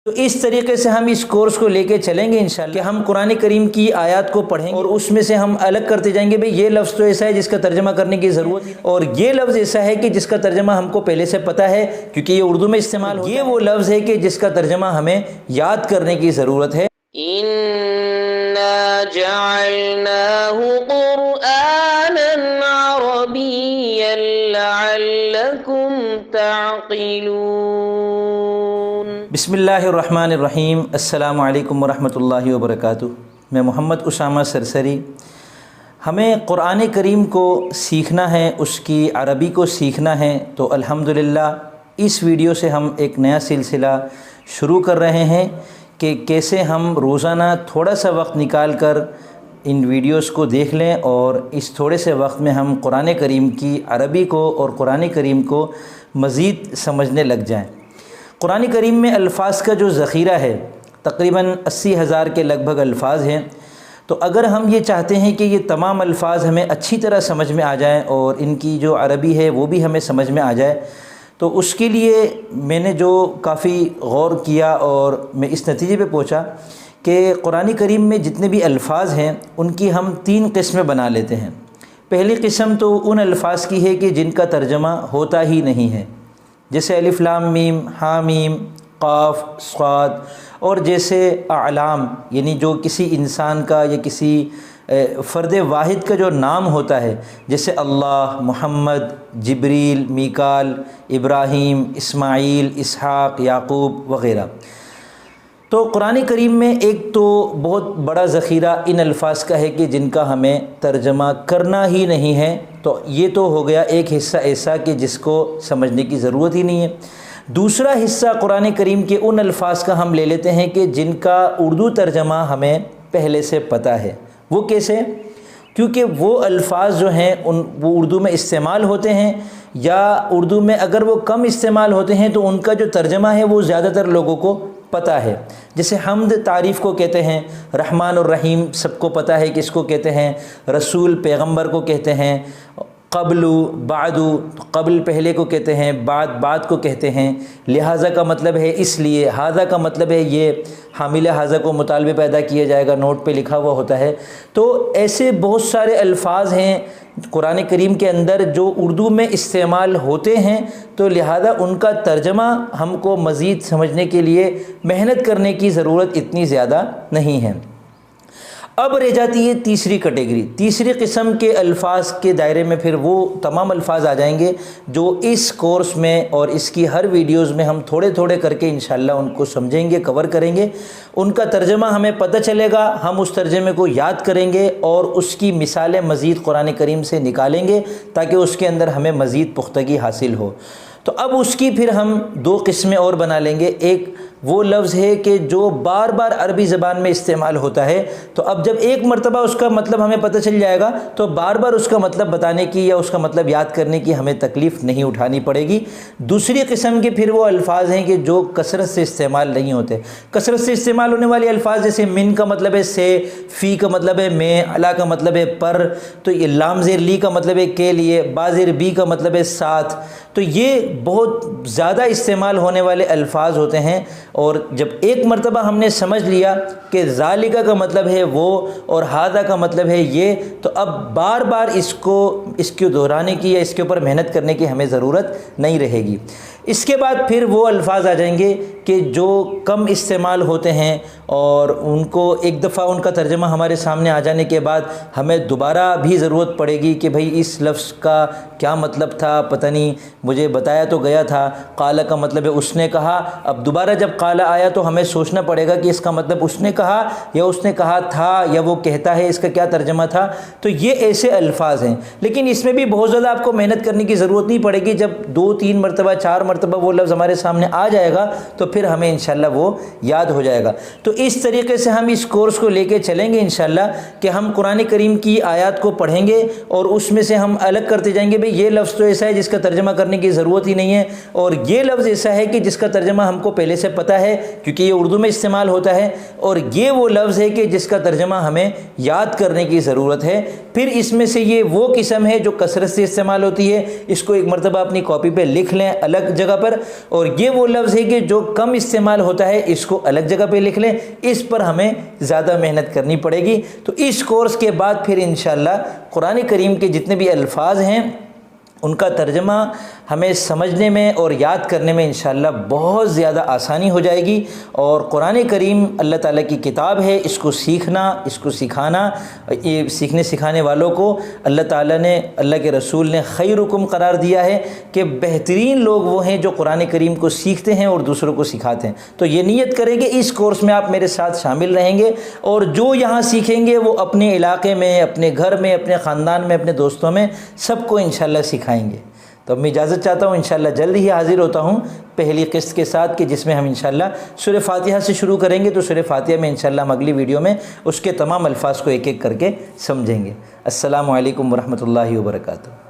تو اس طریقے سے ہم اس کورس کو لے کے چلیں گے انشاءاللہ کہ ہم قرآن کریم کی آیات کو پڑھیں گے اور اس میں سے ہم الگ کرتے جائیں گے، بھئی یہ لفظ تو ایسا ہے جس کا ترجمہ کرنے کی ضرورت ہے، اور یہ لفظ ایسا ہے کہ جس کا ترجمہ ہم کو پہلے سے پتہ ہے کیونکہ یہ اردو میں استعمال ہوتا ہے، یہ وہ لفظ ہے کہ جس کا ترجمہ ہمیں یاد کرنے کی ضرورت ہے۔ إِنَّا جَعَلْنَاهُ قُرْآنًا عَرَبِيًّا لَعَلَّكُمْ تَعْقِلُونَ۔ بسم اللہ الرحمن الرحیم، السلام علیکم ورحمۃ اللہ وبرکاتہ۔ میں محمد اسامہ سرسری۔ ہمیں قرآن کریم کو سیکھنا ہے، اس کی عربی کو سیکھنا ہے، تو الحمدللہ اس ویڈیو سے ہم ایک نیا سلسلہ شروع کر رہے ہیں کہ کیسے ہم روزانہ تھوڑا سا وقت نکال کر ان ویڈیوز کو دیکھ لیں اور اس تھوڑے سے وقت میں ہم قرآن کریم کی عربی کو اور قرآن کریم کو مزید سمجھنے لگ جائیں۔ قرآن کریم میں الفاظ کا جو ذخیرہ ہے تقریباً 80,000 کے لگ بھگ الفاظ ہیں، تو اگر ہم یہ چاہتے ہیں کہ یہ تمام الفاظ ہمیں اچھی طرح سمجھ میں آ جائیں اور ان کی جو عربی ہے وہ بھی ہمیں سمجھ میں آ جائے، تو اس کے لیے میں نے جو کافی غور کیا اور میں اس نتیجے پہ پہنچا کہ قرآن کریم میں جتنے بھی الفاظ ہیں ان کی ہم 3 قسمیں بنا لیتے ہیں۔ پہلی قسم تو ان الفاظ کی ہے کہ جن کا ترجمہ ہوتا ہی نہیں ہے، جیسے الف لام میم، ہا میم، قاف، صاد، اور جیسے اعلام یعنی جو کسی انسان کا یا کسی فرد واحد کا جو نام ہوتا ہے، جیسے اللہ، محمد، جبریل، میکال، ابراہیم، اسماعیل، اسحاق، یعقوب وغیرہ۔ تو قرآن کریم میں ایک تو بہت بڑا ذخیرہ ان الفاظ کا ہے کہ جن کا ہمیں ترجمہ کرنا ہی نہیں ہے، تو یہ تو ہو گیا ایک حصہ ایسا کہ جس کو سمجھنے کی ضرورت ہی نہیں ہے۔ دوسرا حصہ قرآن کریم کے ان الفاظ کا ہم لے لیتے ہیں کہ جن کا اردو ترجمہ ہمیں پہلے سے پتہ ہے۔ وہ کیسے؟ کیونکہ وہ الفاظ جو ہیں وہ اردو میں استعمال ہوتے ہیں، یا اردو میں اگر وہ کم استعمال ہوتے ہیں تو ان کا جو ترجمہ ہے وہ زیادہ تر لوگوں کو پتہ ہے۔ جیسے حمد تعریف کو کہتے ہیں، رحمان الرحیم سب کو پتہ ہے کس کو کہتے ہیں، رسول پیغمبر کو کہتے ہیں، قبل، بعد قبل پہلے کو کہتے ہیں، بعد کو کہتے ہیں، لہٰذا کا مطلب ہے اس لیے، ہذا کا مطلب ہے یہ، حامل ہذا کو مطالبے پیدا کیا جائے گا، نوٹ پہ لکھا ہوا ہوتا ہے۔ تو ایسے بہت سارے الفاظ ہیں قرآن کریم کے اندر جو اردو میں استعمال ہوتے ہیں، تو لہذا ان کا ترجمہ ہم کو مزید سمجھنے کے لیے محنت کرنے کی ضرورت اتنی زیادہ نہیں ہے۔ اب رہ جاتی ہے تیسری کیٹیگری، تیسری قسم کے الفاظ کے دائرے میں پھر وہ تمام الفاظ آ جائیں گے جو اس کورس میں اور اس کی ہر ویڈیوز میں ہم تھوڑے تھوڑے کر کے انشاءاللہ ان کو سمجھیں گے، کور کریں گے، ان کا ترجمہ ہمیں پتہ چلے گا، ہم اس ترجمے کو یاد کریں گے اور اس کی مثالیں مزید قرآن کریم سے نکالیں گے تاکہ اس کے اندر ہمیں مزید پختگی حاصل ہو۔ تو اب اس کی پھر ہم 2 قسمیں اور بنا لیں گے۔ ایک وہ لفظ ہے کہ جو بار بار عربی زبان میں استعمال ہوتا ہے، تو اب جب ایک مرتبہ اس کا مطلب ہمیں پتہ چل جائے گا تو بار بار اس کا مطلب بتانے کی یا اس کا مطلب یاد کرنے کی ہمیں تکلیف نہیں اٹھانی پڑے گی۔ دوسری قسم کے پھر وہ الفاظ ہیں کہ جو کثرت سے استعمال نہیں ہوتے۔ کثرت سے استعمال ہونے والے الفاظ جیسے من کا مطلب ہے سے، فی کا مطلب ہے میں، علا کا مطلب ہے پر، تو یہ لام زیر لی کا مطلب ہے کے لیے، با زیر بی کا مطلب ہے ساتھ، تو یہ بہت زیادہ استعمال ہونے والے الفاظ ہوتے ہیں۔ اور جب ایک مرتبہ ہم نے سمجھ لیا کہ ذالکہ کا مطلب ہے وہ اور ہذا کا مطلب ہے یہ، تو اب بار بار اس کو دہرانے کی یا اس کے اوپر محنت کرنے کی ہمیں ضرورت نہیں رہے گی۔ اس کے بعد پھر وہ الفاظ آ جائیں گے کہ جو کم استعمال ہوتے ہیں اور ان کو ایک دفعہ ان کا ترجمہ ہمارے سامنے آ جانے کے بعد ہمیں دوبارہ بھی ضرورت پڑے گی کہ بھئی اس لفظ کا کیا مطلب تھا، پتہ نہیں مجھے بتایا تو گیا تھا، قال کا مطلب ہے اس نے کہا، اب دوبارہ جب قال آیا تو ہمیں سوچنا پڑے گا کہ اس کا مطلب اس نے کہا یا اس نے کہا تھا یا وہ کہتا ہے، اس کا کیا ترجمہ تھا۔ تو یہ ایسے الفاظ ہیں، لیکن اس میں بھی بہت زیادہ آپ کو محنت کرنے کی ضرورت نہیں پڑے گی۔ جب 2 3 مرتبہ 4 مرتبہ وہ لفظ ہمارے سامنے آ جائے گا تو پھر ہمیں انشاءاللہ وہ یاد ہو جائے گا۔ تو اس طریقے سے ہم اس کورس کو لے کے چلیں گے انشاءاللہ کہ ہم قرآن کریم کی آیات کو پڑھیں گے اور اس میں سے ہم الگ کرتے جائیں گے، بھئی یہ لفظ تو ایسا ہے جس کا ترجمہ کرنے کی ضرورت ہی نہیں ہے، اور یہ لفظ ایسا ہے کہ جس کا ترجمہ ہم کو پہلے سے پتہ ہے کیونکہ یہ اردو میں استعمال ہوتا ہے، اور یہ وہ لفظ ہے کہ جس کا ترجمہ ہمیں یاد کرنے کی ضرورت ہے۔ پھر اس میں سے یہ وہ قسم ہے جو کثرت سے استعمال ہوتی ہے، اس کو ایک مرتبہ اپنی کاپی پہ لکھ لیں الگ جگہ پر، اور یہ وہ لفظ ہے کہ جو کم استعمال ہوتا ہے اس کو الگ جگہ پہ لکھ لیں، اس پر ہمیں زیادہ محنت کرنی پڑے گی۔ تو اس کورس کے بعد پھر انشاءاللہ قرآن کریم کے جتنے بھی الفاظ ہیں ان کا ترجمہ ہمیں سمجھنے میں اور یاد کرنے میں انشاءاللہ بہت زیادہ آسانی ہو جائے گی، اور قرآن کریم اللہ تعالیٰ کی کتاب ہے، اس کو سیکھنا، اس کو سکھانا، یہ سیکھنے سکھانے والوں کو اللہ تعالیٰ نے، اللہ کے رسول نے خیرکم قرار دیا ہے کہ بہترین لوگ وہ ہیں جو قرآن کریم کو سیکھتے ہیں اور دوسروں کو سکھاتے ہیں۔ تو یہ نیت کریں کہ اس کورس میں آپ میرے ساتھ شامل رہیں گے، اور جو یہاں سیکھیں گے وہ اپنے علاقے میں، اپنے گھر میں، اپنے خاندان میں، اپنے دوستوں میں سب کو انشاءاللہ سکھائیں گے۔ تو اب میں اجازت چاہتا ہوں، انشاءاللہ جلد ہی حاضر ہوتا ہوں پہلی قسط کے ساتھ، کہ جس میں ہم انشاءاللہ سورہ فاتحہ سے شروع کریں گے۔ تو سورہ فاتحہ میں انشاءاللہ ہم اگلی ویڈیو میں اس کے تمام الفاظ کو ایک ایک کر کے سمجھیں گے۔ السلام علیکم ورحمۃ اللہ وبرکاتہ۔